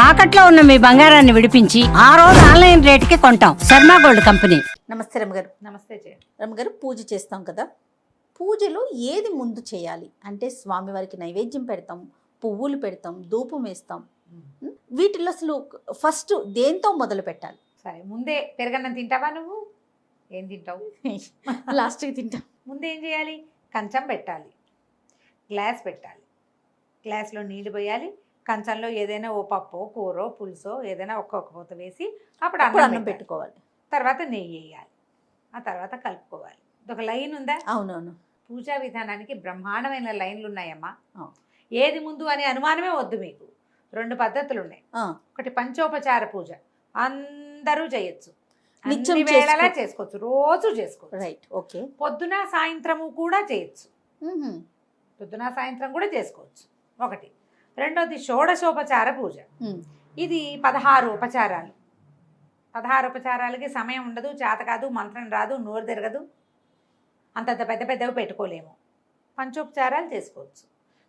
తాకట్లో ఉన్న మీ బంగారాన్ని విడిపించి ఆ రోజు ఆన్లైన్ రేటుకి కొంటాం. Sharma gold company. నమస్తే రమగారు. నమస్తే రమగారు, పూజ చేస్తాం కదా, పూజలో ఏది ముందు చేయాలి అంటే స్వామివారికి నైవేద్యం పెడతాం, పువ్వులు పెడతాం, ధూపం వేస్తాం. వీటిలో అసలు ఫస్ట్ దేంతో మొదలు పెట్టాలి? సరే, ముందే పెరగన్నం తింటావా నువ్వు? ఏం తింటావు? లాస్ట్కి తింటాం. ముందే ఏం చేయాలి? కంచం పెట్టాలి, గ్లాస్ పెట్టాలి, గ్లాస్లో నీళ్లు పోయాలి, కంచంలో ఏదైనా ఓ పప్పో కూరో పులుసో ఏదైనా ఒక్కొక్క పూత వేసి అప్పుడు అన్నం పెట్టుకోవాలి. తర్వాత నెయ్యి వేయాలి, ఆ తర్వాత కలుపుకోవాలి. ఇదొక లైన్ ఉందా? అవునవును. పూజా విధానానికి బ్రహ్మాండమైన లైన్లు ఉన్నాయమ్మా. ఏది ముందు అనే అనుమానమే వద్దు మీకు. 2 పద్ధతులు ఉన్నాయి. ఒకటి పంచోపచార పూజ, అందరూ చేయొచ్చు, నిత్యం వేళలా చేసుకోవచ్చు, రోజు చేసుకోవచ్చు. Right, okay. పొద్దున సాయంత్రము కూడా చేయొచ్చు, పొద్దున సాయంత్రం కూడా చేసుకోవచ్చు. ఒకటి. రెండోది షోడశోపచార పూజ. ఇది 16 ఉపచారాలు. 16 ఉపచారాలకి సమయం ఉండదు, చేత కాదు, మంత్రం రాదు, నోరు తిరగదు, అంతంత పెద్ద పెద్దవి పెట్టుకోలేము. పంచోపచారాలు చేసుకోవచ్చు.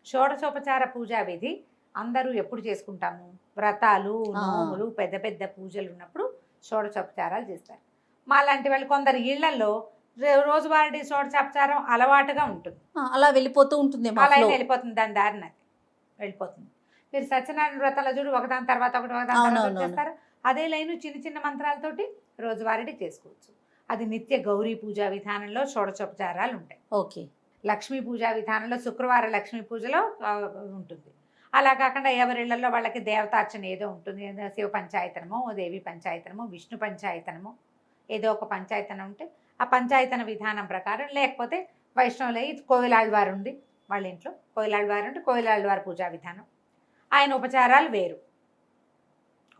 షోడశోపచార పూజా విధి అందరూ ఎప్పుడు చేసుకుంటాము? వ్రతాలు, నోములు, పెద్ద పెద్ద పూజలు ఉన్నప్పుడు షోడశోపచారాలు చేస్తారు. మా లాంటి వాళ్ళు కొందరు ఇళ్లలో రోజువారీ షోడశోపచారం అలవాటుగా ఉంటుంది, అలా వెళ్ళిపోతూ ఉంటుంది, అలా వెళ్ళిపోతుంది, దాని దారిన వెళ్ళిపోతుంది. మీరు సత్యనారాయణ వ్రతాలు చూడు, ఒకదాని తర్వాత ఒకటి ఒకదాని తర్వాత చేస్తారు. అదే లైను చిన్న చిన్న మంత్రాలతోటి రోజువారీ చేసుకోవచ్చు. అది నిత్య గౌరీ పూజా విధానంలో షోడశోపచారాలు ఉంటాయి. ఓకే. లక్ష్మీ పూజా విధానంలో శుక్రవార లక్ష్మీ పూజలో ఉంటుంది. అలా కాకుండా ఎవరిళ్లలో వాళ్ళకి దేవతార్చన ఏదో ఉంటుంది, శివ పంచాయతనమో, దేవి పంచాయతనమో, విష్ణు పంచాయతనమో, ఏదో ఒక పంచాయతనం ఉంటే ఆ పంచాయతన విధానం ప్రకారం, లేకపోతే వైష్ణవులై కోవిలాళ్వారు ఉంది వాళ్ళ ఇంట్లో, కోవిలాళ్వారు ఉంటే కోవిలాళ్వారు పూజా విధానం, ఆయన ఉపచారాలు వేరు,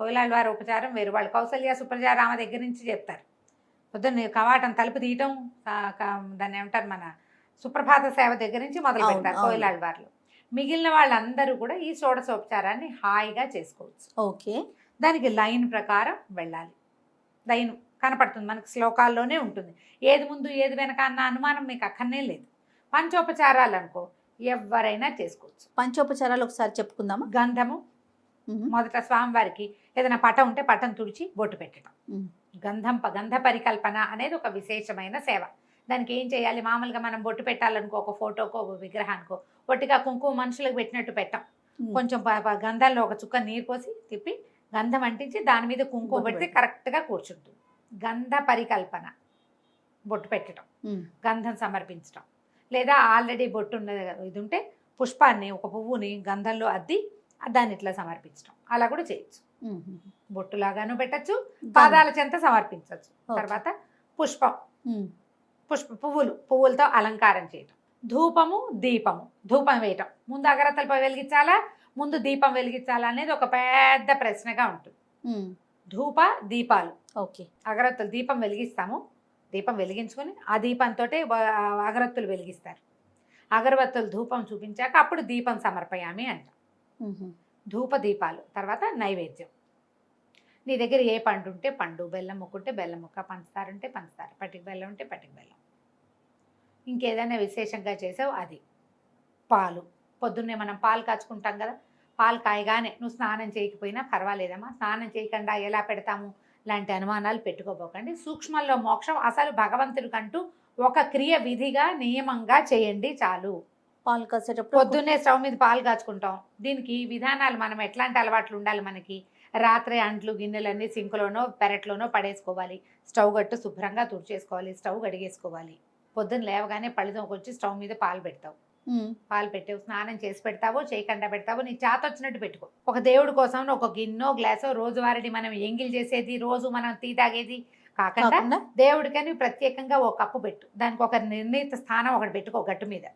కోవిలాళ్వారు ఉపచారం వేరు. వాళ్ళు కౌసల్య సుప్రజ రామ దగ్గర నుంచి చెప్తారు. పొద్దున్న కవాటం తలుపు తీయటం, దాన్ని ఏమంటారు, మన సుప్రభాత సేవ దగ్గర నుంచి మొదలు పెడతారు కోవిలాళ్వార్లు. మిగిలిన వాళ్ళందరూ కూడా ఈ షోడశోపచారాన్ని హాయిగా చేసుకోవచ్చు. ఓకే. దానికి లైన్ ప్రకారం వెళ్ళాలి. లైన్ కనపడుతుంది మనకు, శ్లోకాల్లోనే ఉంటుంది. ఏది ముందు ఏది వెనక అన్న అనుమానం మీకు అక్కడనే లేదు. పంచోపచారాలు అనుకో ఎవరైనా చేసుకోవచ్చు. పంచోపచారాలు ఒకసారి చెప్పుకుందామా? గంధము, మొదట స్వామివారికి ఏదైనా పటం ఉంటే పటం తుడిచి బొట్టు పెట్టడం. గంధ పరికల్పన అనేది ఒక విశేషమైన సేవ. దానికి ఏం చేయాలి? మామూలుగా మనం బొట్టు పెట్టాలనుకో, ఒక ఫోటోకో ఒక విగ్రహానికో ఒట్టిగా కుంకుమ మనుషులకు పెట్టినట్టు పెట్టాం. కొంచెం గంధంలో ఒక చుక్క నీరు పోసి తిప్పి గంధం అంటించి దాని మీద కుంకుమ పెడితే కరెక్ట్గా కూర్చుంటుంది. గంధ పరికల్పన, బొట్టు పెట్టడం, గంధం సమర్పించడం. లేదా ఆల్రెడీ బొట్టు ఉన్నది ఇది ఉంటే పుష్పాన్ని, ఒక పువ్వుని గంధంలో అద్ది దాన్ని ఇట్లా సమర్పించడం, అలా కూడా చేయొచ్చు. బొట్టులాగాను పెట్టచ్చు, పాదాల చెంత సమర్పించవచ్చు. తర్వాత పువ్వులతో అలంకారం చేయటం. ధూపము, దీపము. ధూపం వేయటం ముందు అగరత్తలపై వెలిగించాలా, ముందు దీపం వెలిగించాలా అనేది ఒక పెద్ద ప్రశ్నగా ఉంటుంది. ధూప దీపాలు. ఓకే. అగరత్తులు దీపం వెలిగిస్తాము, దీపం వెలిగించుకొని ఆ దీపంతో అగరత్తులు వెలిగిస్తారు. అగరబత్తులు ధూపం చూపించాక అప్పుడు దీపం సమర్పయామి అంటాం. ధూప దీపాలు. తర్వాత నైవేద్యం. నీ దగ్గర ఏ పండు ఉంటే పండు, బెల్లం ముక్క ఉంటే బెల్లం ముక్క, పంచదార ఉంటే పంచదార, పటిక బెల్లం ఉంటే పటిక బెల్లం. ఇంకేదైనా విశేషంగా చేసావు అది. పాలు. పొద్దున్నే మనం పాలు కాచుకుంటాం కదా, పాలు కాయగానే నువ్వు స్నానం చేయకపోయినా పర్వాలేదమ్మా, స్నానం చేయకుండా ఎలా పెడతాము లాంటి అనుమానాలు పెట్టుకోబోకండి. సూక్ష్మంలో మోక్షం. అసలు భగవంతుడికంటూ ఒక క్రియ విధిగా నియమంగా చేయండి చాలు. పాలు కాసేటప్పుడు పొద్దున్నే స్టవ్ మీద పాలు కాచుకుంటాం. దీనికి విధానాలు, మనం ఎట్లాంటి అలవాట్లు ఉండాలి మనకి? రాత్రి అంట్లు గిన్నెలన్నీ సింకులోనో పెరట్లోనో పడేసుకోవాలి. స్టవ్ గట్టు శుభ్రంగా తుడిచేసుకోవాలి, స్టవ్ కడిగేసుకోవాలి. పొద్దున్న లేవగానే పళ్ళుతోకొచ్చి స్టవ్ మీద పాలు పెడతావు. పాలు పెట్టావు, స్నానం చేసి పెడతావో చేయకుండా పెడతావో నీ చేత వచ్చినట్టు పెట్టుకో. ఒక దేవుడి కోసం ఒక గిన్నో గ్లాసో రోజువారీ మనం ఎంగిల్ చేసేది, రోజు మనం టీ తాగేది కాకుండా దేవుడికని ప్రత్యేకంగా ఒక కప్పు పెట్టు. దానికి ఒక నిర్ణీత స్థానం ఒకటి పెట్టుకో గట్టు మీద.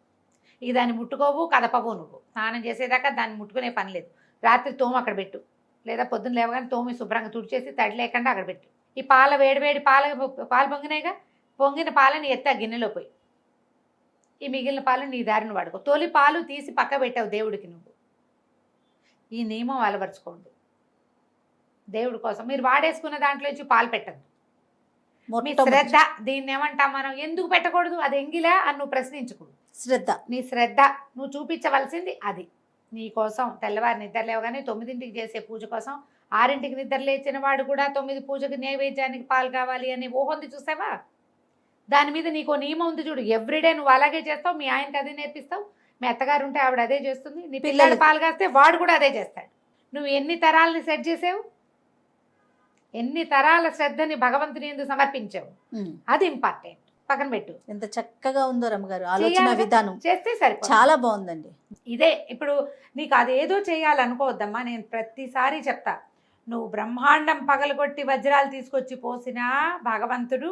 ఇక దాన్ని ముట్టుకోవు, కదపవు. నువ్వు స్నానం చేసేదాకా దాన్ని ముట్టుకునే పని లేదు. రాత్రి తోము అక్కడ పెట్టు, లేదా పొద్దున్న లేవగానే తోమి శుభ్రంగా తుడిచేసి తడి లేకుండా అక్కడ పెట్టు. ఈ వేడివేడి పాలు పొంగినాయిగా, పొంగిన పాలని ఎత్తా గిన్నెలో పోయి, ఈ మిగిలిన పాలు నీ దారిని వాడుకో. తొలి పాలు తీసి పక్క పెట్టావు దేవుడికి. నువ్వు ఈ నియమం అలవరుచుకోండి దేవుడి కోసం. మీరు వాడేసుకున్న దాంట్లో నుంచి పాలు పెట్టద్దు. మీ శ్రద్ధ, దీన్ని ఏమంటాం మనం, ఎందుకు పెట్టకూడదు, అది ఎంగిలా అని నువ్వు ప్రశ్నించకూడదు. శ్రద్ధ, నీ శ్రద్ధ, నువ్వు చూపించవలసింది అది. నీ కోసం తెల్లవారి నిద్ర లేవగానే 9ంటికి చేసే పూజ కోసం 6ంటికి నిద్ర లేచిన వాడు కూడా 9 పూజకి నైవేద్యానికి పాలు కావాలి అని ఊహొంది చూసావా? దాని మీద నీకు నియమం ఉంది చూడు. ఎవ్రీడే నువ్వు అలాగే చేస్తావు, మీ ఆయనకి అదే నేర్పిస్తావు. మీ అత్తగారు ఉంటే ఆవిడ అదే చేస్తుంది. నీ పిల్లలు పాలు కాస్తే వాడు కూడా అదే చేస్తాడు. నువ్వు ఎన్ని తరాలని సెట్ చేసావు? ఎన్ని తరాల శ్రద్ధని భగవంతుని ఎందుకు సమర్పించావు? అది ఇంపార్టెంట్. పక్కన పెట్టు. ఎంత చక్కగా ఉందో రమ్మగారు ఆలోచన విధానం, చేస్తే సరిపోతుంది. చాలా బాగుందండి. ఇదే ఇప్పుడు నీకు అదేదో చేయాలనుకోవద్దమ్మా. నేను ప్రతిసారి చెప్తా, నువ్వు బ్రహ్మాండం పగలగొట్టి వజ్రాలు తీసుకొచ్చి పోసినా భగవంతుడు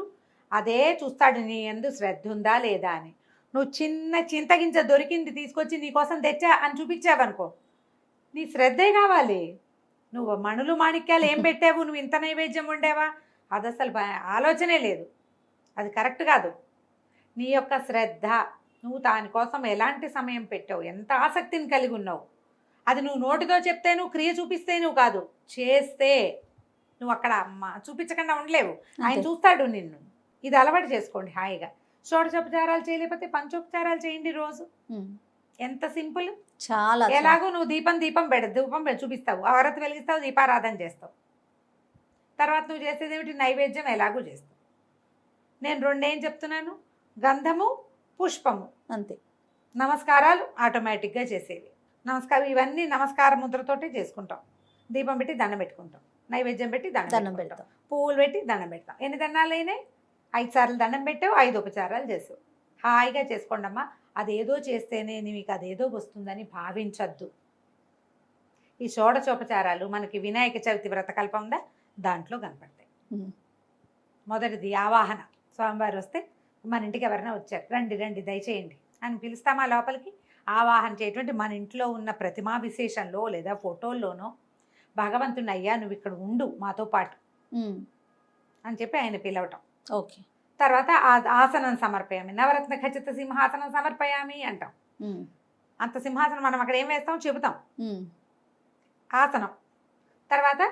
అదే చూస్తాడు, నీ యందు శ్రద్ధ ఉందా లేదా అని. నువ్వు చిన్న చింతగింజ దొరికింది తీసుకొచ్చి నీకోసం తెచ్చా అని చూపించావనుకో, నీ శ్రద్ధే కావాలి. నువ్వు మణులు మాణిక్యాలు ఏం పెట్టావు, నువ్వు ఇంత నైవేద్యం ఉండేవా, అది అసలు ఆలోచనే లేదు. అది కరెక్ట్ కాదు. నీ యొక్క శ్రద్ధ, నువ్వు దానికోసం ఎలాంటి సమయం పెట్టావు, ఎంత ఆసక్తిని కలిగి ఉన్నావు, అది నువ్వు నోటితో చెప్తే, నువ్వు క్రియ చూపిస్తే నువ్వు కాదు, చేస్తే నువ్వు అక్కడ చూపించకుండా ఉండలేవు. ఆయన చూస్తాడు నిన్ను. ఇది అలవాటు చేసుకోండి హాయిగా. షోడశోపచారాలు చేయలేకపోతే పంచోపచారాలు చేయండి రోజు. ఎంత సింపుల్. చాలా. ఎలాగో నువ్వు ధూపం చూపిస్తావు, ఆరతి వెలిగిస్తావు, దీపారాధన చేస్తావు. తర్వాత నువ్వు చేసేది ఏమిటి? నైవేద్యం ఎలాగో చేస్తావు. నేను రెండేం చెప్తున్నాను, గంధము పుష్పము అంతే. నమస్కారాలు ఆటోమేటిక్గా చేసేవి. నమస్కారం ఇవన్నీ నమస్కార ముద్రతోటే చేసుకుంటాం. దీపం పెట్టి దండం పెట్టుకుంటాం, నైవేద్యం పెట్టి దండం పెడతాం, పువ్వులు పెట్టి దండం పెడతాం. ఎన్ని దండాలు అయినాయి? 5 సార్లు దండం పెట్టావు, 5 ఉపచారాలు చేసావు. హాయిగా చేసుకోండి అమ్మా. అదేదో చేస్తేనే మీకు అదేదో వస్తుందని భావించద్దు. ఈ షోడశోపచారాలు మనకి వినాయక చవితి వ్రతకల్పం ఉందా, దాంట్లో కనపడతాయి. మొదటిది ఆవాహన. స్వామివారు వస్తే మన ఇంటికి ఎవరైనా వచ్చారు, రండి రండి దయచేయండి అని పిలుస్తామా లోపలికి. ఆవాహన చేయటువంటి మన ఇంట్లో ఉన్న ప్రతిమా విశేషంలో లేదా ఫోటోల్లోనో భగవంతుని, అయ్యా నువ్వు ఇక్కడ ఉండు మాతో పాటు అని చెప్పి ఆయన పిలవటం. ఓకే. తర్వాత ఆసనం సమర్పయామి, నవరత్న ఖచ్చిత సింహాసనం సమర్పయామి అంటాం. అంత సింహాసనం మనం అక్కడ ఏం వేస్తాం చెబుతాం. ఆసనం తర్వాత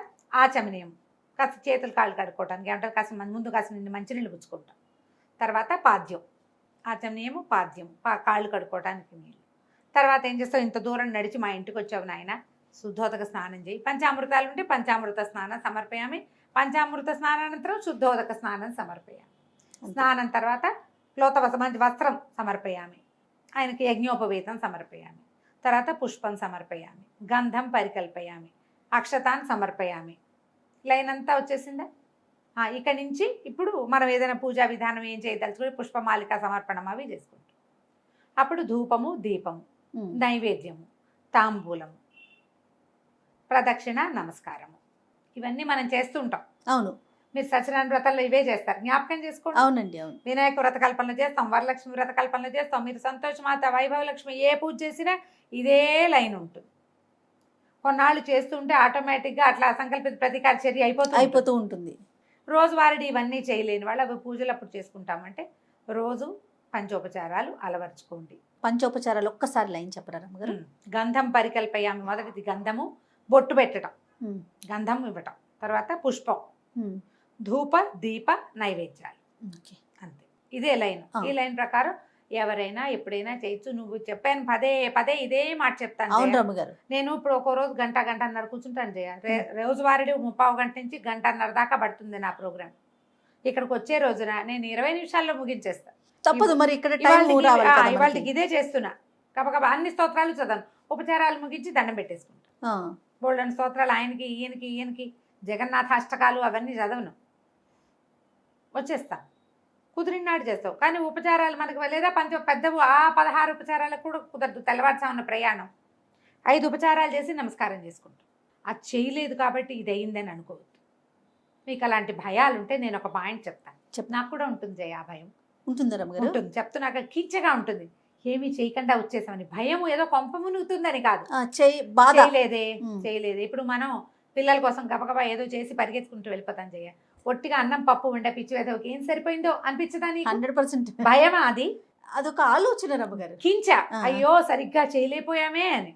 ఆచమనీయం, కాస్త చేతులు కాళ్ళు కడుక్కోవటానికి అంటే కాస్త ముందు కాస్త నిన్ను మంచినీళ్ళు పుచ్చుకుంటాం. తర్వాత పాద్యం, ఆచమనీయము పాద్యం, కాళ్ళు కడుక్కోవటానికి నీళ్ళు. తర్వాత ఏం చేస్తావు, ఇంత దూరం నడిచి మా ఇంటికి వచ్చావు నాయన, శుద్ధోదక స్నానం చేయి. పంచామృతాలు ఉంటే పంచామృత స్నానం సమర్పయామి, పంచామృత స్నానానంతరం శుద్ధోదక స్నానం సమర్పయామి. స్నానం తర్వాత మంచి వస్త్రం సమర్పయామి, ఆయనకి యజ్ఞోపవేతం సమర్పయామి. తర్వాత పుష్పం సమర్పయామి, గంధం పరికల్పయామి, అక్షతాన్ని సమర్పయామి. లైన్ అంతా వచ్చేసిందా? ఇక నుంచి ఇప్పుడు మనం ఏదైనా పూజా విధానం ఏం చేయదలుచుకుని పుష్పమాలిక సమర్పణం అవి చేసుకుంటాం. అప్పుడు ధూపము, దీపము, నైవేద్యము, తాంబూలము, ప్రదక్షిణ, నమస్కారము, ఇవన్నీ మనం చేస్తూ ఉంటాం. అవును. మీరు సత్యనారాయణ వ్రతంలో ఇవే చేస్తారు, జ్ఞాపకం చేసుకోండి. అవునండి, అవును. వినాయక వ్రత కల్పనలు చేస్తాం, వరలక్ష్మి వ్రత కల్పనలు చేస్తాం. మీరు సంతోషమాత, వైభవలక్ష్మి ఏ పూజ చేసినా ఇదే లైన్ ఉంటుంది. కొన్నాళ్ళు చేస్తుంటే ఆటోమేటిక్గా అట్లా అసంకల్పిత ప్రతీకార చర్య అయిపోతూ ఉంటుంది. రోజువారీ ఇవన్నీ చేయలేని వాళ్ళు అవి పూజలు అప్పుడు చేసుకుంటామంటే రోజు పంచోపచారాలు అలవర్చుకోండి. పంచోపచారాలు ఒక్కసారి లైన్ చెప్పరా రమ్మగారు? గంధం పరికల్పయామి, మొదటిది గంధము, బొట్టు పెట్టడం, గంధం ఇవ్వటం. తర్వాత పుష్పం, ధూప, దీప, నైవేద్యాలు, అంతే. ఇదే లైన్. ఈ లైన్ ప్రకారం ఎవరైనా ఎప్పుడైనా చేయొచ్చు. నువ్వు చెప్పాను పదే పదే ఇదే మాట చెప్తాను. అవును రమ్మగారు. నేను ఇప్పుడు ఒక రోజు గంటన్నర కూర్చుంటాను జయ. రోజువారీ 30 గంట నుంచి గంటన్నర దాకా పడుతుంది నా ప్రోగ్రామ్. ఇక్కడికి వచ్చే రోజున నేను 20 నిమిషాల్లో ముగించేస్తాను. తప్పదు మరి, ఇక్కడ ఇవాళకి ఇదే చేస్తున్నా. కబకబా అన్ని స్తోత్రాలు చదవను, ఉపచారాలు ముగించి దండం పెట్టేసుకుంటా. బోల్డన్ స్తోత్రాలు ఆయనకి ఈయనకి జగన్నాథ అష్టకాలు అవన్నీ చదవను, వచ్చేస్తా. కుదిరినాడు చేస్తావు. కానీ ఉపచారాలు మనకు లేదా పెద్దవు 16 ఉపచారాలకు కూడా కుదరదు. తెల్లవారుజామున ప్రయాణం 5 ఉపచారాలు చేసి నమస్కారం చేసుకుంటాం. అది చేయలేదు కాబట్టి ఇది అయిందని అనుకోవద్దు. మీకు అలాంటి భయాలు ఉంటే నేను ఒక పాయింట్ చెప్తాను. నాకు కూడా ఉంటుంది జయ, ఆ భయం ఉంటుంది రమ్మగారు. ఉంటుంది, చెప్తున్నాక కించగా ఉంటుంది. ఏమీ చేయకుండా వచ్చేసామని భయం, ఏదో కొంప మునుగుతుందని కాదు, చేయలేదే. ఇప్పుడు మనం పిల్లల కోసం గబగబా ఏదో చేసి పరిగెత్తుకుంటూ వెళ్ళిపోతాం జయ. ఒట్టిగా అన్నం పప్పు ఉండే పిచ్చి వేద ఏం సరిపోయిందో అనిపించదా? 100% భయమా? అదొక ఆలోచన రమ్మగారు. కించ, అయ్యో సరిగ్గా చేయలేకపోయామే అని.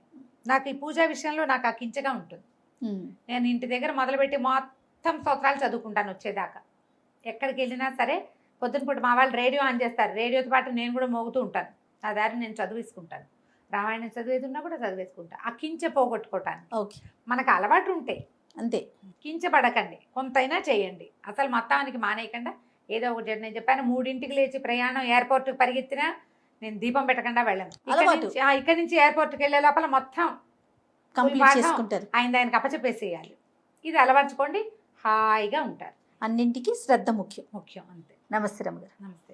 నాకు ఈ పూజా విషయంలో నాకు ఆ కించగా ఉంటుంది. నేను ఇంటి దగ్గర మొదలుపెట్టి మొత్తం స్తోత్రాలు చదువుకుంటాను వచ్చేదాకా. ఎక్కడికి వెళ్ళినా సరే పొద్దున పూట మా వాళ్ళు రేడియో ఆన్ చేస్తారు, రేడియోతో పాటు నేను కూడా మోగుతూ ఉంటాను. ఆ దారి నేను చదివిసుకుంటాను. రామాయణం చదివేది ఉన్నా కూడా చదివేసుకుంటా. ఆ కించ పోగొట్టుకోవటానికి ఓకే, మనకు అలవాటు ఉంటే అంతే. కించపడకండి, కొంతైనా చేయండి. అసలు మొత్తానికి మానేయకుండా ఏదో ఒకటి చేయండి. నేను చెప్పాను 3ంటికి లేచి ప్రయాణం ఎయిర్పోర్ట్కి పరిగెత్తినా నేను దీపం పెట్టకుండా వెళ్ళను. అలవాటు. ఇక్కడి నుంచి ఎయిర్పోర్ట్కి వెళ్ళే లోపల మొత్తం కంప్లీట్ చేసుకుంటారు. ఆయనకు అప్పచెప్పేసేయాలి. ఇది అలవర్చుకోండి, హాయిగా ఉంటారు. అన్నింటికి శ్రద్ధ ముఖ్యం. ముఖ్యం అంతే. నమస్తే రమ్మగారు. నమస్తే.